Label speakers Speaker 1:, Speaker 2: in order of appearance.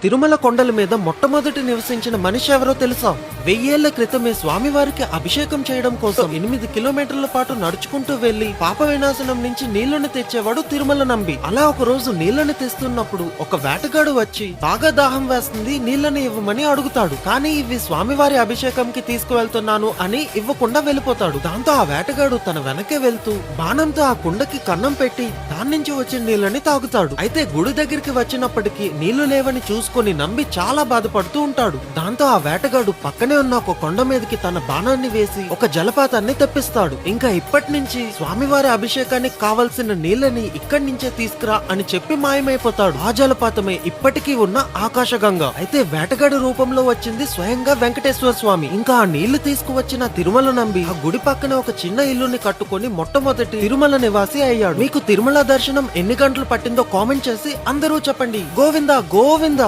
Speaker 1: తిరుమల కొండల మీద మొట్టమొదటి నివసించిన మనిషి ఎవరో తెలుసా? 1000 ఏళ్ల క్రితమే స్వామివారికి అభిషేకం చేయడం కోసం 8 కిలోమీటర్ల పాటు నడుచుకుంటూ వెళ్లి పాప వినాశనం నుంచి నీళ్లను తెచ్చేవాడు తిరుమల నంబి. అలా ఒక రోజు నీళ్లను తెస్తున్నప్పుడు ఒక వేటగాడు వచ్చి బాగా దాహం వేస్తుంది, నీళ్లను ఇవ్వమని అడుగుతాడు. కానీ ఇవి స్వామివారి అభిషేకంకి తీసుకువెళ్తున్నాను అని ఇవ్వకుండా వెళ్ళిపోతాడు. దాంతో ఆ వేటగాడు తన వెనకే వెళ్తూ బాణంతో ఆ కుండకి కన్నం పెట్టి దాని నుంచి వచ్చిన నీళ్లని తాగుతాడు. అయితే గుడి దగ్గరికి వచ్చినప్పటికీ నీళ్లు లేవని చూసుకొని నంబి చాలా బాధపడుతూ ఉంటాడు. దాంతో ఆ వేటగాడు పక్కనే ఉన్న ఒక కొండ మీదకి తన బాణాన్ని వేసి ఒక జలపాతాన్ని తెప్పిస్తాడు. ఇంకా ఇప్పటి నుంచి స్వామివారి అభిషేకానికి కావలసిన నీళ్లని ఇక్కడి నుంచే తీసుకురా అని చెప్పి మాయమైపోతాడు. ఆ జలపాతమే ఇప్పటికీ ఉన్న ఆకాశగంగ. అయితే వేటగాడి రూపంలో వచ్చింది స్వయంగా వెంకటేశ్వర స్వామి. ఇంకా ఆ నీళ్లు తీసుకువచ్చిన తిరుమల నంబి ఆ గుడి పక్కన ఒక చిన్న ఇల్లుని కట్టుకొని మొట్టమొదటి తిరుమల నివాసి అయ్యాడు. మీకు తిరుమల దర్శనం ఎన్ని గంటలు పట్టిందో కామెంట్ చేసి అందరూ చెప్పండి. గోవిందా గోవిందా.